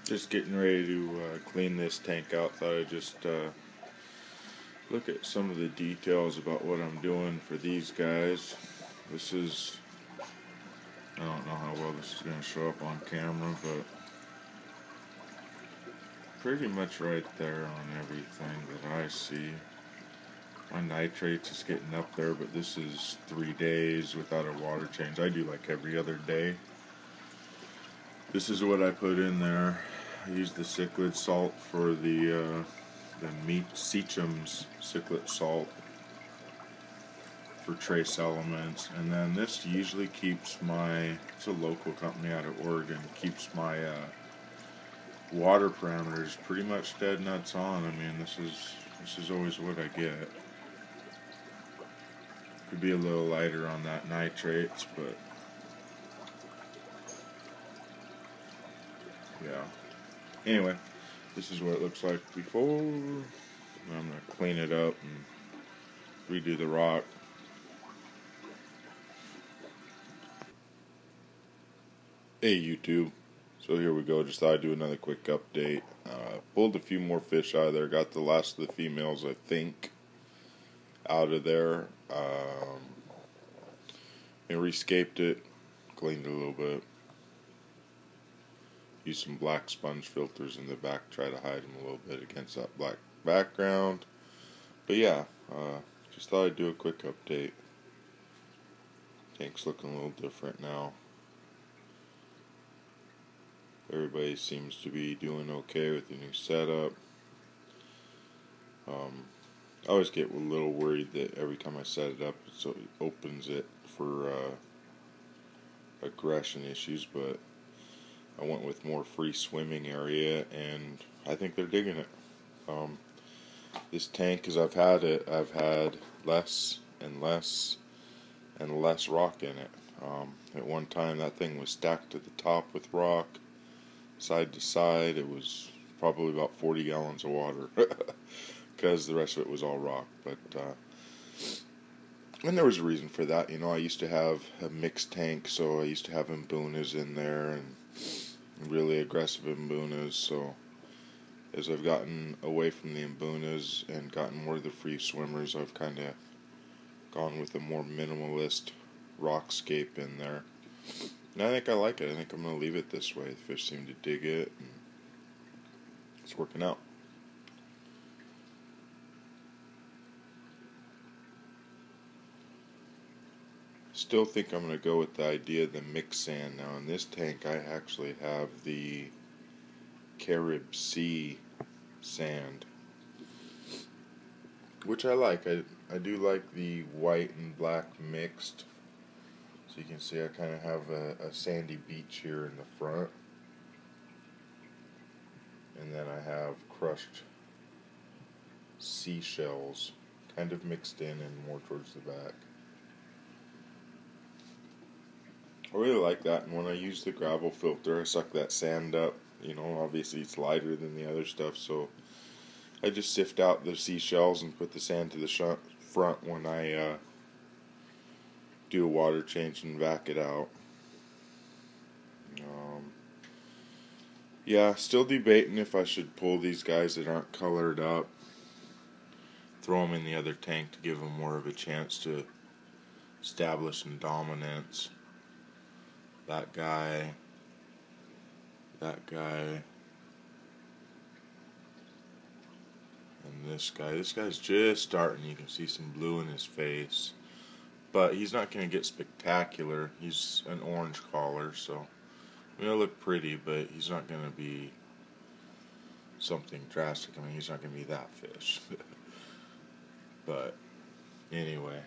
Just getting ready to clean this tank out. Thought I'd just look at some of the details about what I'm doing for these guys. This is, I don't know how well this is going to show up on camera, but pretty much right there on everything that I see. My nitrates is getting up there, but this is 3 days without a water change. I do like every other day. This is what I put in there. I use the cichlid salt for the meat Seacham's cichlid salt for trace elements, and then this usually keeps my, it's a local company out of Oregon, keeps my water parameters pretty much dead nuts on. I mean, this is always what I get. Could be a little lighter on that nitrates, but yeah. Anyway, this is what it looks like before. I'm going to clean it up and redo the rock. Hey YouTube, so here we go. Just thought I'd do another quick update. Pulled a few more fish out of there. Got the last of the females, I think, out of there. And rescaped it, cleaned it a little bit. Used some black sponge filters in the back, try to hide them a little bit against that black background. But yeah, just thought I'd do a quick update. Tank's looking a little different now. Everybody seems to be doing okay with the new setup. I always get a little worried that every time I set it up, it opens it for aggression issues, but I went with more free swimming area, and I think they're digging it. This tank, as I've had it, I've had less and less and less rock in it. At one time, that thing was stacked to the top with rock, side to side. It was probably about 40 gallons of water, because the rest of it was all rock. But and there was a reason for that. You know, I used to have a mixed tank, so I used to have imbunas in there, and really aggressive imbunas. So as I've gotten away from the imbunas and gotten more of the free swimmers, I've kind of gone with a more minimalist rockscape in there. And I think I like it. I think I'm going to leave it this way. The fish seem to dig it, and it's working out. Still think I'm going to go with the idea of the mixed sand. Now in this tank I actually have the Carib Sea sand, which I like. I do like the white and black mixed. So you can see I kind of have a sandy beach here in the front, and then I have crushed seashells kind of mixed in and more towards the back. I really like that, and when I use the gravel filter, I suck that sand up. You know, obviously it's lighter than the other stuff, so I just sift out the seashells and put the sand to the front when I do a water change and vac it out. Yeah, still debating if I should pull these guys that aren't colored up, throw them in the other tank to give them more of a chance to establish some dominance. That guy, and this guy. This guy's just starting. You can see some blue in his face, but he's not going to get spectacular. He's an orange collar, so he'll look pretty, but he's not going to be something drastic. I mean, he's not going to be that fish. But anyway,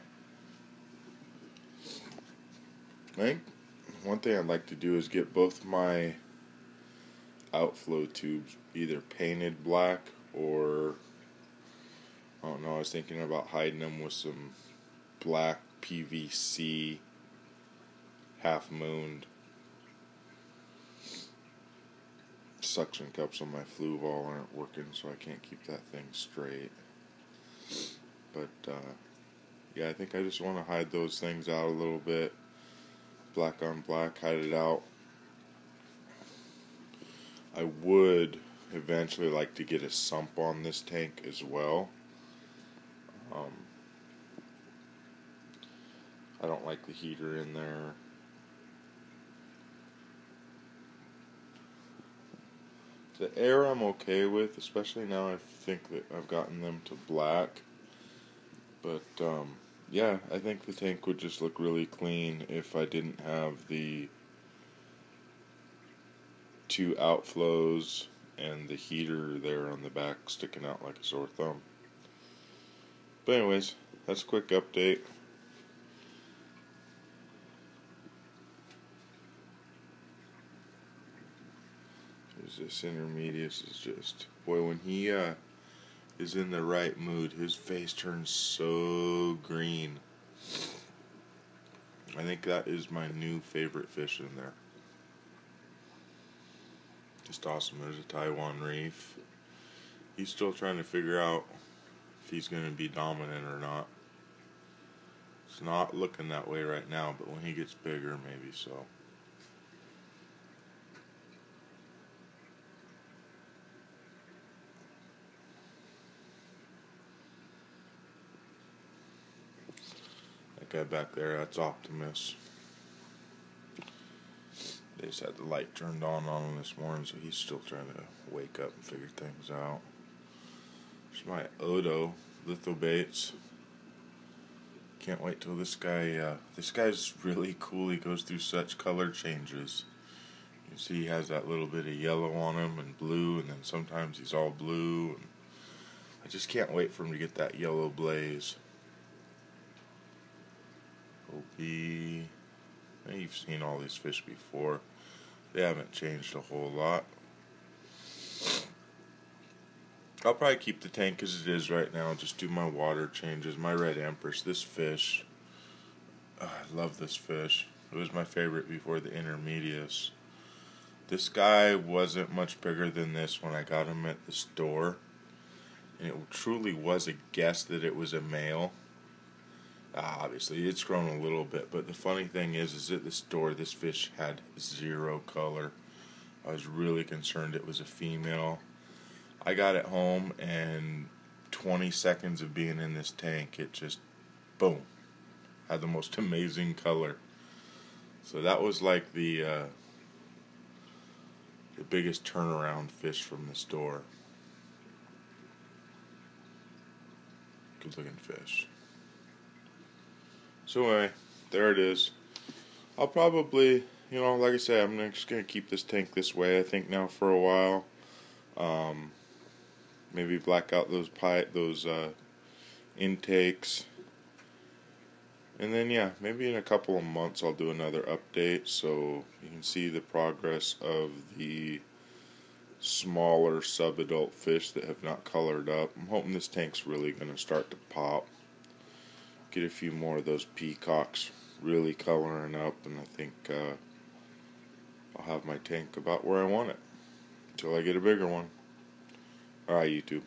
I think one thing I'd like to do is get both my outflow tubes either painted black, or I don't know, I was thinking about hiding them with some black PVC half-mooned suction cups on my flue ball aren't working, so I can't keep that thing straight. But yeah, I think I just want to hide those things out a little bit. Black on black, hide it out. I would eventually like to get a sump on this tank as well. I don't like the heater in there. The air I'm okay with, especially now I think that I've gotten them to black. But yeah, I think the tank would just look really clean if I didn't have the 2 outflows and the heater there on the back sticking out like a sore thumb. But anyways, that's a quick update. This intermediate is just, boy, when he is in the right mood, his face turns so green. I think that is my new favorite fish in there. Just awesome. There's a Taiwan reef. He's still trying to figure out if he's going to be dominant or not. It's not looking that way right now, but when he gets bigger, maybe so. Guy back there, that's Optimus. They just had the light turned on him this morning, so he's still trying to wake up and figure things out. There's my Odo lithobates. Can't wait till this guy's really cool. He goes through such color changes. You see he has that little bit of yellow on him and blue, and then sometimes he's all blue. And I just can't wait for him to get that yellow blaze. OP. You've seen all these fish before. They haven't changed a whole lot. I'll probably keep the tank as it is right now. Just do my water changes. My red empress. This fish. I love this fish. It was my favorite before the intermedius. This guy wasn't much bigger than this when I got him at the store. And it truly was a guess that it was a male. Obviously, it's grown a little bit, but the funny thing is at the store, this fish had 0 color. I was really concerned it was a female. I got it home, and 20 seconds of being in this tank, it just, boom, had the most amazing color. So that was like the biggest turnaround fish from the store. Good looking fish. So anyway, there it is. I'll probably, like I said, I'm just going to keep this tank this way, I think, now for a while. Maybe black out those intakes. And then, yeah, maybe in a couple of months I'll do another update so you can see the progress of the smaller sub-adult fish that have not colored up. I'm hoping this tank's really going to start to pop. Get a few more of those peacocks really coloring up, and I think I'll have my tank about where I want it until I get a bigger one. Alright, YouTube.